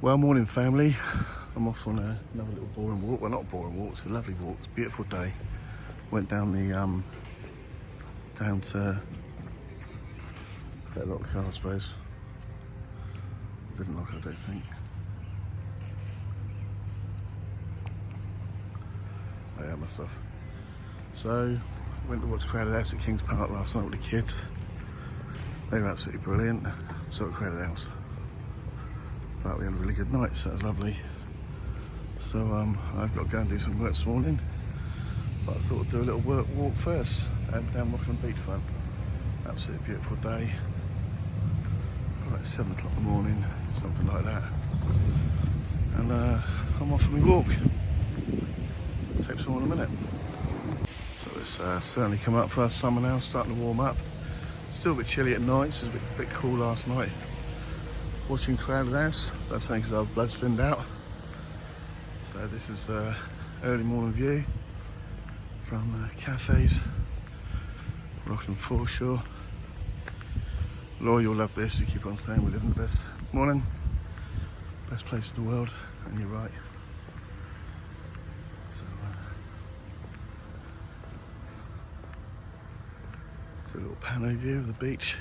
Well, morning family. I'm off on another little boring walk. Well, not a boring walk, it's a lovely walk. It's a beautiful day. Went down the down to that lot of car, I suppose. Didn't look, I don't think. Oh yeah, my stuff. So went to watch Crowded House at Kings Park last night with the kids. They were absolutely brilliant. So at Crowded House. But we had a really good night, so it was lovely. So I've got to go and do some work this morning. But I thought I'd do a little walk first down Rockingham Beach front. Absolutely beautiful day. Like 7 o'clock in the morning, something like that. And I'm off for my walk. Take some more in a minute. So it's certainly come up for us summer now, starting to warm up. Still a bit chilly at night, so it was a bit cool last night. Watching Crowded House, that's thanks to our blood's thinned out. So this is early morning view from cafes, Rockingham foreshore. Laura, you'll love this, you keep on saying we live in the best best place in the world, and you're right. So it's a little pano view of the beach.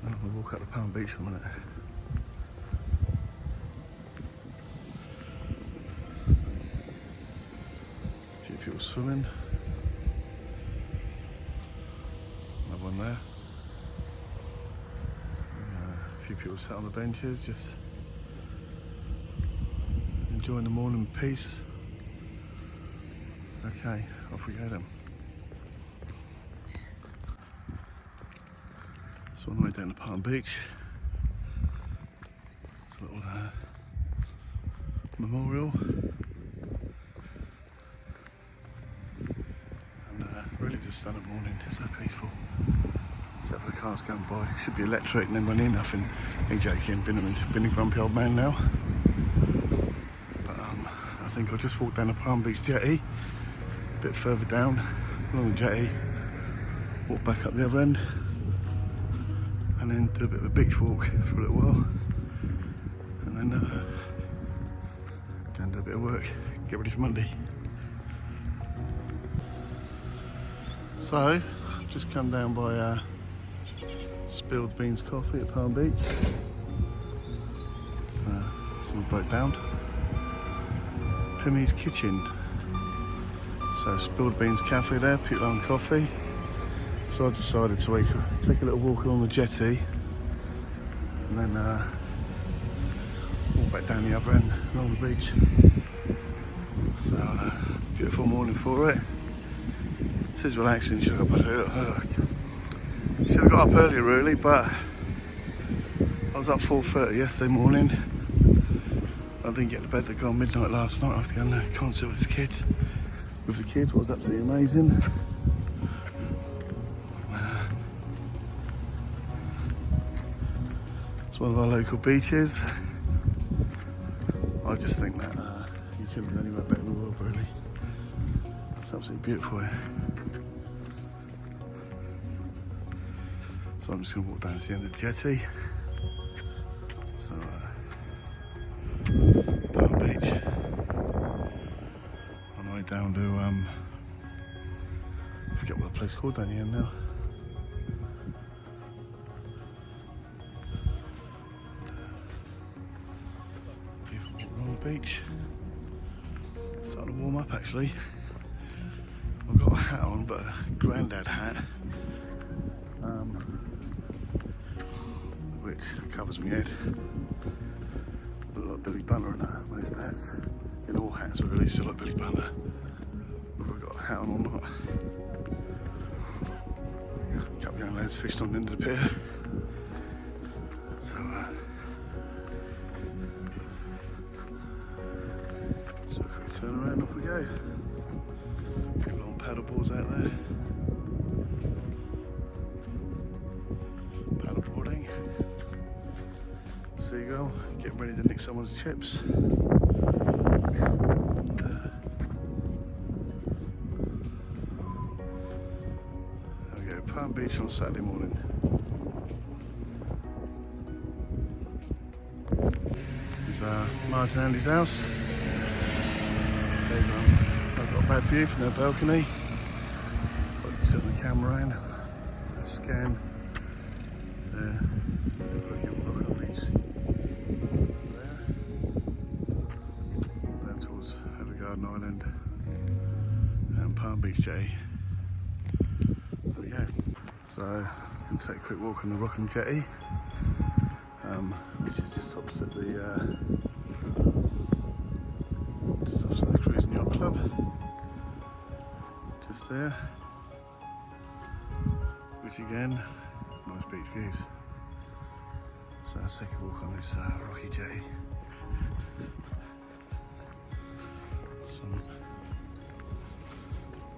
I'm going to walk up to Palm Beach in a minute. A few people swimming. Another one there. A few people sat on the benches, just enjoying the morning in peace. Okay, off we go then. So on the way down to Palm Beach, it's a little memorial, and really just stunning morning. It's so peaceful, except for the cars going by. Should be electric and then run in. Nothing. Ain't joking. Been a grumpy old man now. But I think I'll just walk down the Palm Beach jetty, a bit further down along the jetty, walk back up the other end. And then do a bit of a beach walk for a little while, and then go and do a bit of work, get ready for Monday. So, I've just come down by Spilled Beans Coffee at Palm Beach. Someone broke down. Pimmy's Kitchen. So Spilled Beans Cafe there, people on coffee. So I decided to take a little walk along the jetty and then walk back down the other end along the beach. So beautiful morning for it. It is relaxing. Should have got up earlier really, but I was up 4:30 yesterday morning. I didn't get to bed till midnight last night after going to a concert with the kids. It was absolutely amazing. One of our local beaches. I just think that you couldn't be anywhere better in the world really. It's absolutely beautiful here. So I'm just going to walk down to the end of the jetty. So Palm Beach. On the way down to I forget what the place is called down here now. Beach. It's starting to warm up actually. I've got a hat on, but a granddad hat, which covers my head. Look like Billy Bunter in most hats. In all hats, I really still like Billy Bunter. Whether I've got a hat on or not. A couple of young lads fishing on the end of the pier. So turn around, off we go. People on paddleboards out there. Paddleboarding. Seagull, getting ready to nick someone's chips. There we go, Palm Beach on Saturday morning. This is Marge and Andy's house. I've got a bad view from their balcony. I'll just turn the camera in. Scan. There. Looking at Rockingham Beach. There. Down towards Garden Island and Palm Beach Jetty. There we go. So I'm going to take a quick walk on the Rockingham Jetty, which is just opposite the Cruising Yacht Club. Just there. Which again, nice beach views. So let's take a walk on this rocky jetty. Some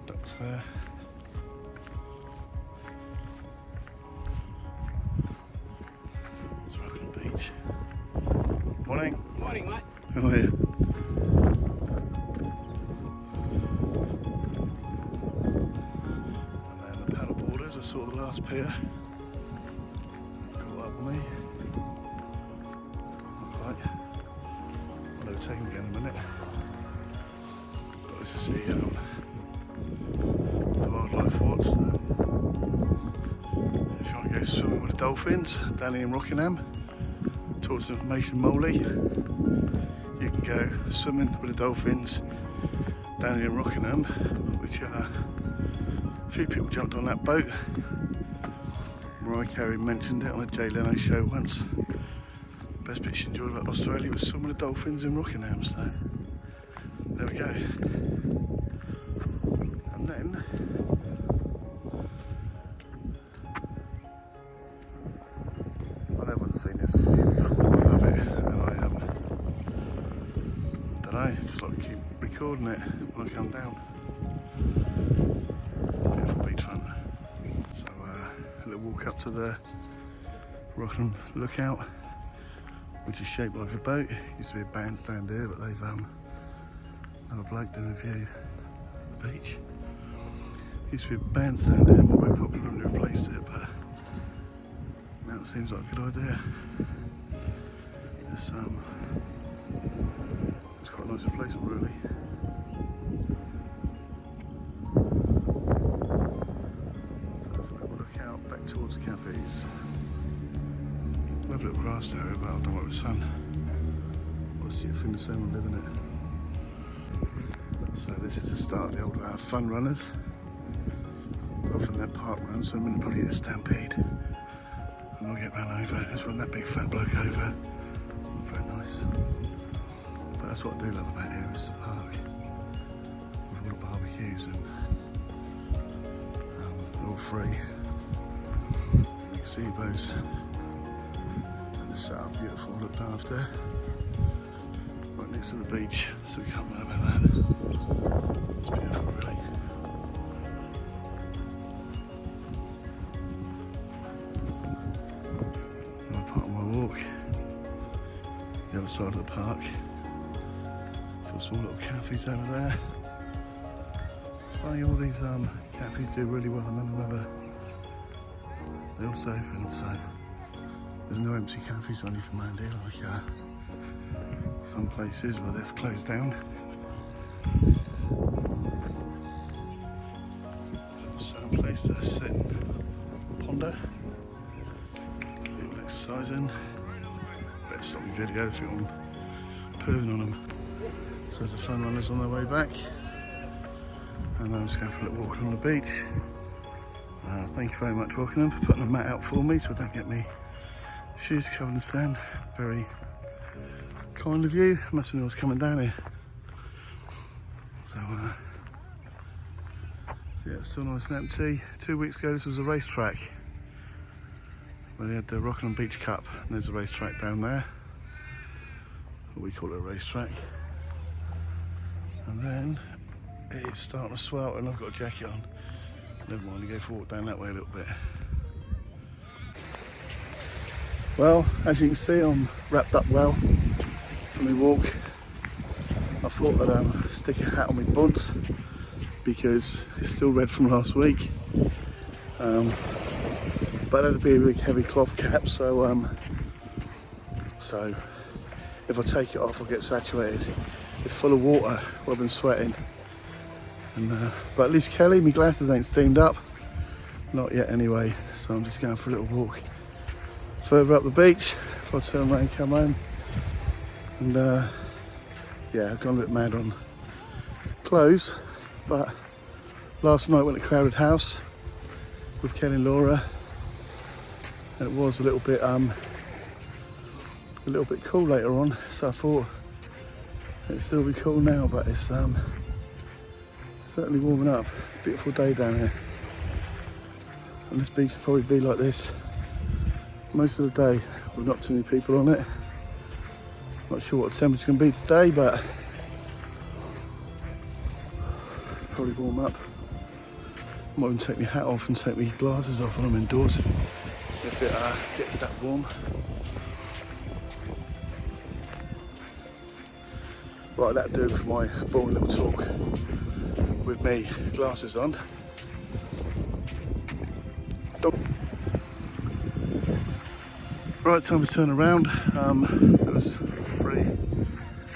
ducks there. It's Rockingham Beach. Morning. Morning, mate. How are you? And then the paddle boarders, I saw the last pier. Caught up with me. Right. I'll overtake him again in a minute. Got to see the wildlife watch. If you want to go swimming with the dolphins down here in Rockingham, towards Information Moley, you can go swimming with the dolphins down here in Rockingham, which a few people jumped on that boat. Mariah Carey mentioned it on a Jay Leno show once. Best bit she enjoyed about Australia was swimming with the dolphins in Rockingham, so there we go. And then well, everyone's seen this view before, I love it, and I don't know, just like to keep recording it when I come down. Beautiful beachfront. So a little walk up to the Rockingham Lookout, which is shaped like a boat. Used to be a bandstand here, but they've another bloke doing a view of the beach. Used to be a bandstand here, but we've probably replaced it, but now it seems like a good idea. It's quite a nice replacement, really. So let's have a look out back towards the cafes. Lovely little grass area, but I don't want the sun. What's your thing to say when living it? So this is the start of the old fun runners. Often they're park runs, so I'm going to probably get a stampede. And I'll get run over. Let's run that big fat bloke over. Not very nice. But that's what I do love about here, is the park. With all the barbecues and they're all free. The gazebos. It's set up beautiful, looked after. Right next to the beach, so we can't moan about that. It's beautiful, really. Another part of my walk. The other side of the park. Some small little cafes over there. It's funny, all these cafes do really well, and none of them they're all open, so there's no empty cafes or anything around here, like some places where they've closed down. Some place to sit and ponder. People exercising. Better stop my video if I'm perving on them. So there's the fun runners on their way back. And I'm just going for a little walk on the beach. Thank you very much, Rockingham, for putting a mat out for me so I don't get me shoes covered in sand. Very kind of you. Must have known I was coming down here. So yeah, it's still nice and empty. 2 weeks ago this was a racetrack. Where they had the Rockingham Beach Cup, and there's a racetrack down there. We call it a racetrack. And then it's starting to swell and I've got a jacket on. Never mind, I go for a walk down that way a little bit. Well, as you can see, I'm wrapped up well for my walk. I thought I'd stick a hat on my bunts because it's still red from last week. But it had to be a big heavy cloth cap, so if I take it off I'll get saturated. It's full of water, I've been sweating. And, but at least Kelly, my glasses ain't steamed up. Not yet anyway, so I'm just going for a little walk further up the beach before I turn around and come home. And yeah, I've gone a bit mad on clothes, but last night went to Crowded House with Kelly and Laura, and it was a little bit cool later on, so I thought it'd still be cool now, but it's certainly warming up. Beautiful day down here, and this beach will probably be like this most of the day with not too many people on it. Not sure what the temperature's going to be today, but probably warm up. Might even take my hat off and take my glasses off when I'm indoors if it gets that warm. Right, that'll do for my boring little talk with me glasses on. Right, time to turn around. There was 3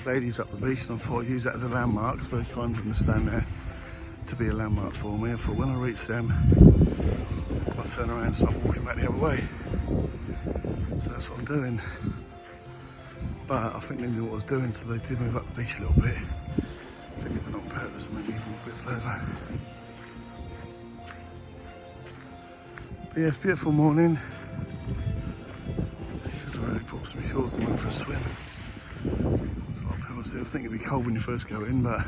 ladies up the beach, and I thought I'd use that as a landmark. It's very kind of them to stand there to be a landmark for me. I thought when I reach them, I'll turn around and start walking back the other way. So that's what I'm doing. But I think they knew what I was doing, so they did move up the beach a little bit. I think they've been on purpose and maybe even a bit further. But yeah, it's a beautiful morning. I should have really brought some shorts and went for a swim. That's what people still think it'd be cold when you first go in, but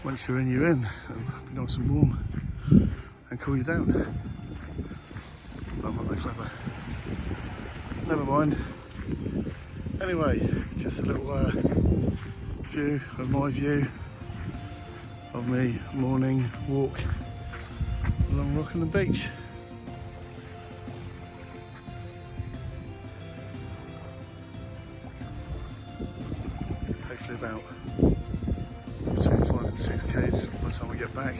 once you're in, you're in. It'll be nice and warm and cool you down. But I'm not that clever. Never mind. Anyway, just a little view of my view of me morning walk along Rockingham Beach. Hopefully about between 5 and 6 k's by the time we get back.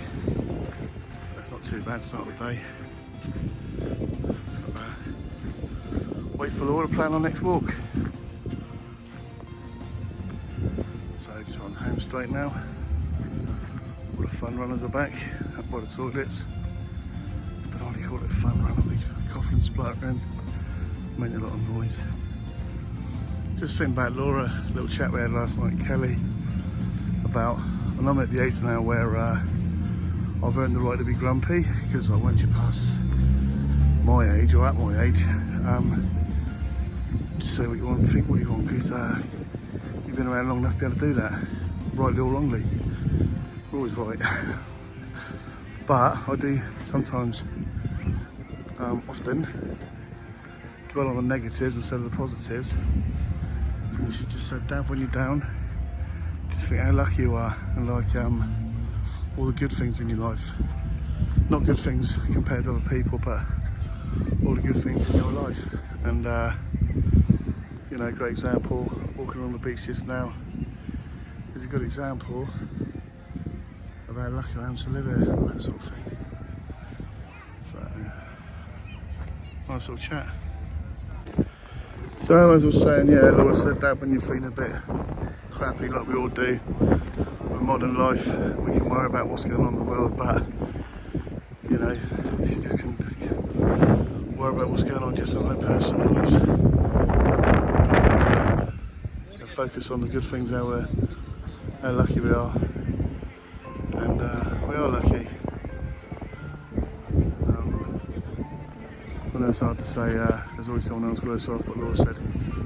That's not too bad to start the day. So, wait for Laura to plan our next walk. So just run home straight now. All the fun runners are back up by the toilets. I don't know what you call it, fun run. I'll be coughing, spluttering, making a lot of noise. Just thinking about Laura, a little chat we had last night, Kelly, about, and I'm at the age now where I've earned the right to be grumpy, because once you pass my age, or at my age, just say what you want, think what you want, because you've been around long enough to be able to do that, rightly or wrongly. We're always right. But I do sometimes, often, dwell on the negatives instead of the positives. And she just said, Dad, when you're down, just think how lucky you are, and like all the good things in your life. Not good things compared to other people, but all the good things in your life. And you know, a great example, walking on the beach just now is a good example of how lucky I am to live here and that sort of thing. So, nice little chat. So as I was saying, yeah, Laura said that when you're feeling a bit crappy like we all do with modern life, we can worry about what's going on in the world, but you know, she just can worry about what's going on just in her own personal lives. And focus on the good things, how lucky we are, and we are lucky. I know it's hard to say, there's always someone else worse off, but Laura said,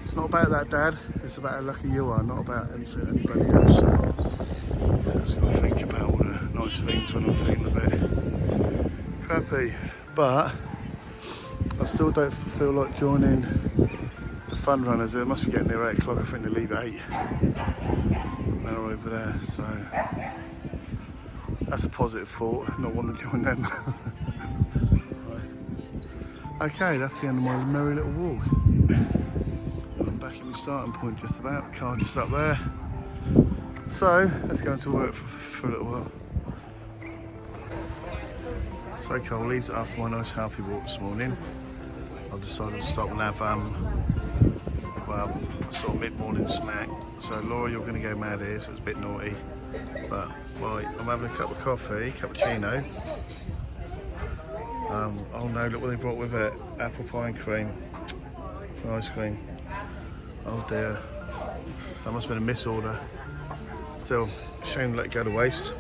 it's not about that, Dad, it's about how lucky you are, not about anything anybody else. So yeah, I just got to think about all the nice things when I'm feeling a bit crappy. But I still don't feel like joining the fun runners. It must be getting near 8 o'clock, I think they leave at 8. And they're over there, so that's a positive thought, not wanting to join them. Okay, that's the end of my merry little walk. I'm back at my starting point just about, car just up there. So, let's go into work for a little while. So Coley's, after my nice healthy walk this morning, I've decided to stop and have, well, sort of mid-morning snack. So Laura, you're going to go mad here, so it's a bit naughty. But right, I'm having a cup of coffee, cappuccino. Oh no, look what they brought with it. Apple pie and cream. Ice cream. Oh dear. That must have been a misorder. Still, shame to let it go to waste.